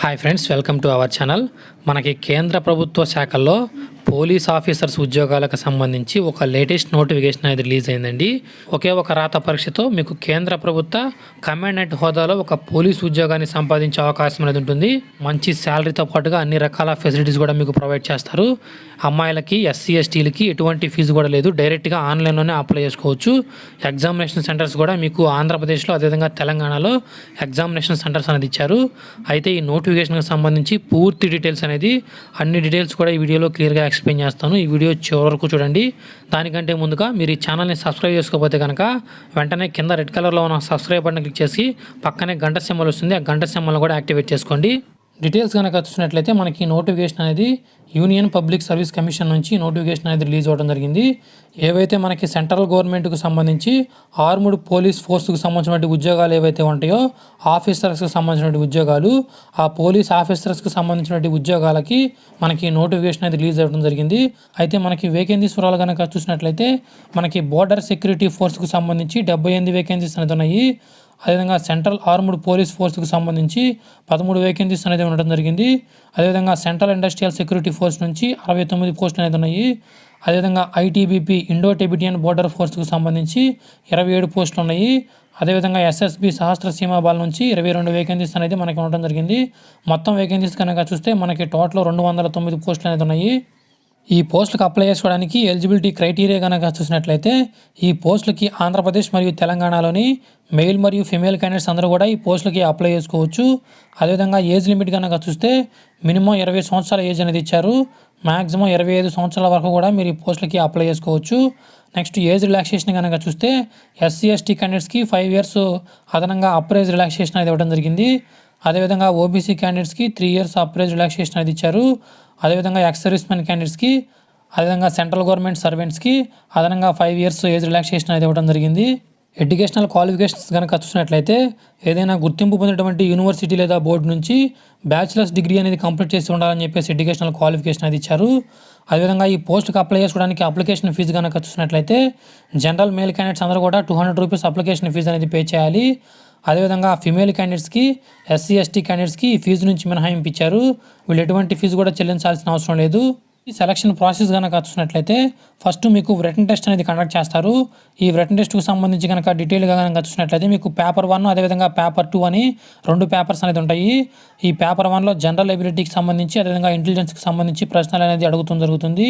Hi friends, welcome to our channel. మనకి కేంద్ర ప్రభుత్వ శాఖల్లో పోలీస్ ఆఫీసర్స్ ఉద్యోగాలకు సంబంధించి ఒక లేటెస్ట్ నోటిఫికేషన్ అనేది రిలీజ్ అయిందండి. ఒకే ఒక రాత పరీక్షతో మీకు కేంద్ర ప్రభుత్వ కమాండెంట్ హోదాలో ఒక పోలీస్ ఉద్యోగాన్ని సంపాదించే అవకాశం అనేది ఉంటుంది. మంచి శాలరీతో పాటుగా అన్ని రకాల ఫెసిలిటీస్ కూడా మీకు ప్రొవైడ్ చేస్తారు. అమ్మాయిలకి, ఎస్సీ ఎస్టీలకి ఎటువంటి ఫీజు కూడా లేదు. డైరెక్ట్గా ఆన్లైన్లోనే అప్లై చేసుకోవచ్చు. ఎగ్జామినేషన్ సెంటర్స్ కూడా మీకు ఆంధ్రప్రదేశ్లో అదేవిధంగా తెలంగాణలో ఎగ్జామినేషన్ సెంటర్స్ అనేది ఇచ్చారు. అయితే ఈ నోటిఫికేషన్కి సంబంధించి పూర్తి డీటెయిల్స్ అనేది అన్ని డీటెయిల్స్ కూడా ఈ వీడియోలో క్లియర్గా ఎక్స్ప్లెయిన్ చేస్తాను. ఈ వీడియో చివరి వరకు చూడండి. దానికంటే ముందుగా మీరు ఈ ఛానల్ని సబ్స్క్రైబ్ చేసుకోకపోతే కనుక వెంటనే కింద రెడ్ కలర్లో ఉన్న సబ్స్క్రైబ్ బటన్ క్లిక్ చేసి పక్కనే గంట సింబల్ వస్తుంది, ఆ గంట సింబల్ని కూడా యాక్టివేట్ చేసుకోండి. డీటెయిల్స్ కనుక చూసినట్లయితే మనకి నోటిఫికేషన్ అనేది యూనియన్ పబ్లిక్ సర్వీస్ కమిషన్ నుంచి నోటిఫికేషన్ అనేది రిలీజ్ అవ్వడం జరిగింది. ఏవైతే మనకి సెంట్రల్ గవర్నమెంట్కు సంబంధించి ఆర్మ్డ్ పోలీస్ ఫోర్స్కి సంబంధించిన ఉద్యోగాలు ఏవైతే ఉంటాయో ఆఫీసర్స్కి సంబంధించిన ఉద్యోగాలు, ఆ పోలీస్ ఆఫీసర్స్కి సంబంధించిన ఉద్యోగాలకి మనకి నోటిఫికేషన్ అనేది రిలీజ్ అవ్వడం జరిగింది. అయితే మనకి వేకెన్సీస్ వివరాలు కనుక చూసినట్లయితే మనకి బోర్డర్ సెక్యూరిటీ ఫోర్స్కి సంబంధించి 78 వేకెన్సీస్ అనేది ఉన్నాయి. అదేవిధంగా సెంట్రల్ ఆర్మ్డ్ పోలీస్ ఫోర్స్కి సంబంధించి 13 వేకెన్సీస్ అనేది ఉండడం జరిగింది. అదేవిధంగా సెంట్రల్ ఇండస్ట్రియల్ సెక్యూరిటీ ఫోర్స్ నుంచి 69 పోస్టులు అనేది ఉన్నాయి. అదేవిధంగా ఐటీబీపీ ఇండో టిబెటియన్ బోర్డర్ ఫోర్స్కి సంబంధించి 27 పోస్టులు ఉన్నాయి. అదేవిధంగా ఎస్ఎస్బి సహస్ర సీమా బాల్ నుంచి 22 వేకెన్సీస్ అనేది మనకి ఉండడం జరిగింది. మొత్తం వేకెన్సీస్ కనుక చూస్తే మనకి టోటల్ 209 పోస్టులు అనేది ఉన్నాయి. ఈ పోస్టులకు అప్లై చేసుకోవడానికి ఎలిజిబిలిటీ క్రైటీరియా కనుక చూసినట్లయితే ఈ పోస్టులకి ఆంధ్రప్రదేశ్ మరియు తెలంగాణలోని మెయిల్ మరియు ఫిమేల్ క్యాండిడేట్స్ అందరూ కూడా ఈ పోస్టులకి అప్లై చేసుకోవచ్చు. అదేవిధంగా ఏజ్ లిమిట్ కనుక చూస్తే మినిమం 20 సంవత్సరాల ఏజ్ అనేది ఇచ్చారు. మ్యాక్సిమం 25 సంవత్సరాల వరకు కూడా మీరు ఈ పోస్టులకి అప్లై చేసుకోవచ్చు. నెక్స్ట్ ఏజ్ రిలాక్సేషన్ కనుక చూస్తే ఎస్సీ ఎస్టీ క్యాండిడేట్స్కి 5 years అదనంగా అప్రైజ్ రిలాక్సేషన్ అనేది ఇవ్వడం జరిగింది. అదేవిధంగా ఓబీసీ క్యాండిడేట్స్కి 3 years అప్రైజ్ రిలాక్సేషన్ అనేది ఇచ్చారు. అదేవిధంగా ఎక్స్ సర్వీస్మెన్ క్యాండిడేట్స్కి, అదేవిధంగా సెంట్రల్ గవర్నమెంట్ సర్వెంట్స్కి అదనంగా 5 years ఏజ్ రిలాక్సేషన్ అనేది ఇవ్వడం జరిగింది. ఎడ్యుకేషనల్ క్వాలిఫికేషన్స్ కనుక చూసినట్లయితే ఏదైనా గుర్తింపు పొందినటువంటి యూనివర్సిటీ లేదా బోర్డు నుంచి బ్యాచిలర్స్ డిగ్రీ అనేది కంప్లీట్ చేసి ఉండాలని చెప్పేసి ఎడ్యుకేషనల్ క్వాలిఫికేషన్ అది ఇచ్చారు. అదేవిధంగా ఈ పోస్ట్కి అప్లై చేసుకోవడానికి అప్లికేషన్ ఫీజు కనుక చూసినట్లయితే జనరల్ మేల్ క్యాండిడేట్స్ అందరూ కూడా 200 రూపీస్ అప్లికేషన్ ఫీజు అనేది పే చేయాలి. అదేవిధంగా ఫిమేల్ క్యాండిడేట్స్కి, ఎస్సీ ఎస్టీ క్యాండిడేట్స్కి ఈ ఫీజు నుంచి మినహాయింపు ఇచ్చారు. వీళ్ళు ఎటువంటి ఫీజు కూడా చెల్లించాల్సిన అవసరం లేదు. ఈ సెలక్షన్ ప్రాసెస్ కనుక చూసినట్లయితే ఫస్ట్ మీకు రిటన్ టెస్ట్ అనేది కండక్ట్ చేస్తారు. ఈ రిటన్ టెస్ట్కి సంబంధించి కనుక డీటెయిల్గా కనుక చూసినట్లయితే మీకు పేపర్ 1 అదేవిధంగా పేపర్ 2 అని 2 పేపర్స్ అనేది ఉంటాయి. ఈ పేపర్ 1లో జనరల్ ఎబిలిటీకి సంబంధించి అదేవిధంగా ఇంటెలిజెన్స్కి సంబంధించి ప్రశ్నలు అనేది అడుగుతూ జరుగుతుంది.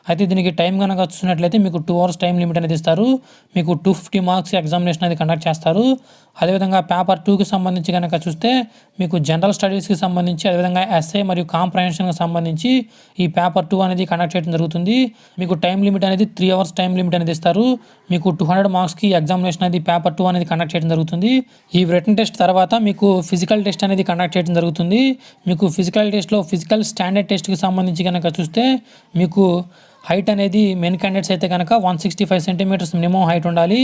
అయితే దీనికి టైం కనుక చూసినట్లయితే మీకు 2 hours టైం లిమిట్ అనేది ఇస్తారు. మీకు 250 మార్క్స్ ఎగ్జామినేషన్ అనేది కండక్ట్ చేస్తారు. అదేవిధంగా పేపర్ 2కి సంబంధించి కనుక చూస్తే మీకు జనరల్ స్టడీస్కి సంబంధించి అదేవిధంగా ఎస్ఏ మరియు కాంప్రహెన్షన్కి సంబంధించి ఈ పేపర్ 2 అనేది కండక్ట్ చేయడం జరుగుతుంది. మీకు టైం లిమిట్ అనేది 3 hours టైం లిమిట్ అనేది ఇస్తారు. మీకు 200 మార్క్స్కి ఎగ్జామినేషన్ అనేది పేపర్ 2 అనేది కండక్ట్ చేయడం జరుగుతుంది. ఈ రిటన్ టెస్ట్ తర్వాత మీకు ఫిజికల్ టెస్ట్ అనేది కండక్ట్ చేయడం జరుగుతుంది. మీకు ఫిజికల్ టెస్ట్లో ఫిజికల్ స్టాండర్డ్ టెస్ట్కి సంబంధించి కనుక చూస్తే మీకు హైట్ అనేది మెన్ క్యాండిడేట్స్ అయితే కనుక 165 సెంటీమీటర్స్ మినిమం హైట్ ఉండాలి.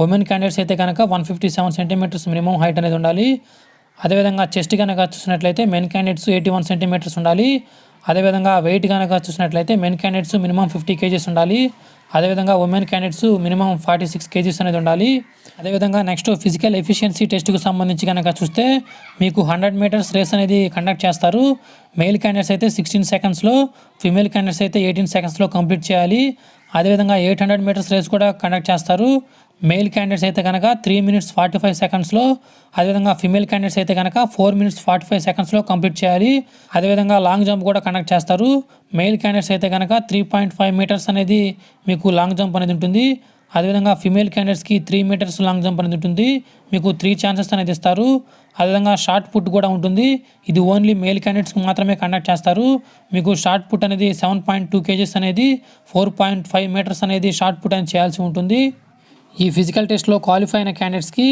ఉమెన్ క్యాండిడేట్స్ అయితే కనుక 157 సెంటీమీటర్స్ మినిమం హైట్ అనేది ఉండాలి. అదేవిధంగా చెస్ట్ కనుక చూసినట్లయితే మెన్ క్యాండిడేట్స్ 81 సెంటీమీటర్స్ ఉండాలి. అదేవిధంగా వెయిట్ కనుక చూసినట్లయితే మెన్ క్యాండిడేట్స్ మినిమం 50 kgs ఉండాలి. అదేవిధంగా ఉమెన్ క్యాండిడేట్స్ మినిమం 46 kgs అనేది ఉండాలి. అదేవిధంగా నెక్స్ట్ ఫిజికల్ ఎఫిషియన్సీ టెస్ట్కి సంబంధించి కనుక చూస్తే మీకు 100 meters రేస్ అనేది కండక్ట్ చేస్తారు. మెయిల్ క్యాండిడేట్స్ అయితే 16 secondsలో, ఫిమేల్ క్యాండిడేట్స్ అయితే 18 secondsలో కంప్లీట్ చేయాలి. అదేవిధంగా 800 meters రేస్ కూడా కండక్ట్ చేస్తారు. మెయిల్ క్యాండిడేట్స్ అయితే కనుక 3 minutes 45 secondsలో, అదేవిధంగా ఫిమేల్ క్యాండిడేట్స్ అయితే కనుక 4 minutes 45 secondsలో కంప్లీట్ చేయాలి. అదేవిధంగా లాంగ్ జంప్ కూడా కండక్ట్ చేస్తారు. మెయిల్ క్యాండిడేట్స్ అయితే కనుక 3.5 meters అనేది మీకు లాంగ్ జంప్ అనేది ఉంటుంది. అదేవిధంగా ఫిమేల్ క్యాండిడేట్స్కి 3 meters లాంగ్ జంప్ అనేది ఉంటుంది. మీకు 3 chances అనేది ఇస్తారు. అదేవిధంగా షార్ట్ పుట్ కూడా ఉంటుంది. ఇది ఓన్లీ మేల్ క్యాండిడేట్స్కి మాత్రమే కండక్ట్ చేస్తారు. మీకు షార్ట్ పుట్ అనేది 7.2 kgs అనేది 4.5 meters అనేది షార్ట్ పుట్ అనేది చేయాల్సి ఉంటుంది. ఈ ఫిజికల్ టెస్ట్లో క్వాలిఫై అయిన క్యాండిడేట్స్కి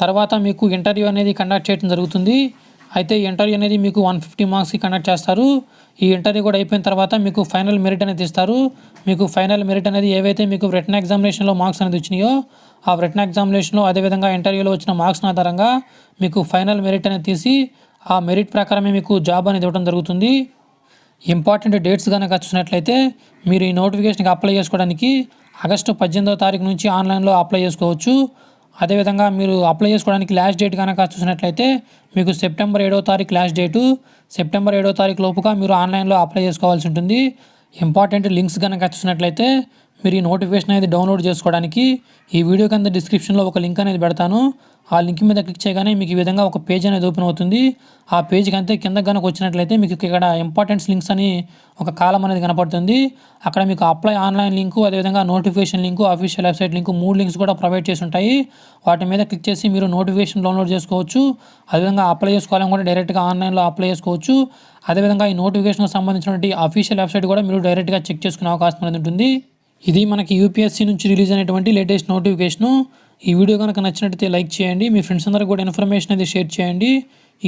తర్వాత మీకు ఇంటర్వ్యూ అనేది కండక్ట్ చేయడం జరుగుతుంది. అయితే ఈ ఇంటర్వ్యూ అనేది మీకు 150 మార్క్స్కి కండక్ట్ చేస్తారు. ఈ ఇంటర్వ్యూ కూడా అయిపోయిన తర్వాత మీకు ఫైనల్ మెరిట్ అనేది ఇస్తారు. మీకు ఫైనల్ మెరిట్ అనేది ఏవైతే మీకు రిటన్ ఎగ్జామినేషన్లో మార్క్స్ అనేది వచ్చినాయో ఆ రిటన్ ఎగ్జామినేషన్లో అదేవిధంగా ఇంటర్వ్యూలో వచ్చిన మార్క్స్ ఆధారంగా మీకు ఫైనల్ మెరిట్ అనేది తీసి ఆ మెరిట్ ప్రకారమే మీకు జాబ్ అనేది ఇవ్వడం జరుగుతుంది. ఇంపార్టెంట్ డేట్స్ కనుక చూసినట్లయితే మీరు ఈ నోటిఫికేషన్కి అప్లై చేసుకోవడానికి ఆగస్టు 18వ తారీఖు నుంచి ఆన్లైన్లో అప్లై చేసుకోవచ్చు. అదేవిధంగా మీరు అప్లై చేసుకోవడానికి లాస్ట్ డేట్ కనుక చూసినట్లయితే మీకు సెప్టెంబర్ 7వ తారీఖు లాస్ట్ డేటు. సెప్టెంబర్ 7వ తారీఖు లోపుగా మీరు ఆన్లైన్లో అప్లై చేసుకోవాల్సి ఉంటుంది. ఇంపార్టెంట్ లింక్స్ కనుక చూసినట్లయితే మీరు ఈ నోటిఫికేషన్ అనేది డౌన్లోడ్ చేసుకోవడానికి ఈ వీడియో కింద డిస్క్రిప్షన్లో ఒక లింక్ అనేది పెడతాను. ఆ లింక్ మీద క్లిక్ చేయగానే మీకు ఈ విధంగా ఒక పేజ్ అనేది ఓపెన్ అవుతుంది. ఆ పేజ్కి అంతే కింద కనుక వచ్చినట్లయితే మీకు ఇక్కడ ఇంపార్టెంట్స్ లింక్స్ అని ఒక కాలం అనేది కనపడుతుంది. అక్కడ మీకు అప్లై ఆన్లైన్ లింకు, అదేవిధంగా notification link, official website link 3 links కూడా ప్రొవైడ్ చేసి ఉంటాయి. వాటి మీద క్లిక్ చేసి మీరు నోటిఫికేషన్ డౌన్లోడ్ చేసుకోవచ్చు. అదేవిధంగా అప్లై చేసుకోవాలని కూడా డైరెక్ట్గా ఆన్లైన్లో అప్లై చేసుకోవచ్చు. అదేవిధంగా ఈ నోటిఫికేషన్కి సంబంధించినటువంటి అఫీషియల్ వెబ్సైట్ కూడా మీరు డైరెక్ట్గా చెక్ చేసుకునే అవకాశం అనేది ఉంటుంది. ఇది మనకి యూపీఎస్సీ నుంచి రిలీజ్ అయినటువంటి లేటెస్ట్ నోటిఫికేషను. ఈ వీడియో కనుక నచ్చినట్లయితే లైక్ చేయండి, మీ ఫ్రెండ్స్ అందరికీ కూడా ఇన్ఫర్మేషన్ అనేది షేర్ చేయండి.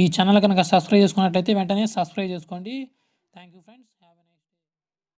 ఈ ఛానల్ కనుక సబ్స్క్రైబ్ చేసుకున్నట్లయితే వెంటనే సబ్స్క్రైబ్ చేసుకోండి. Thank you friends.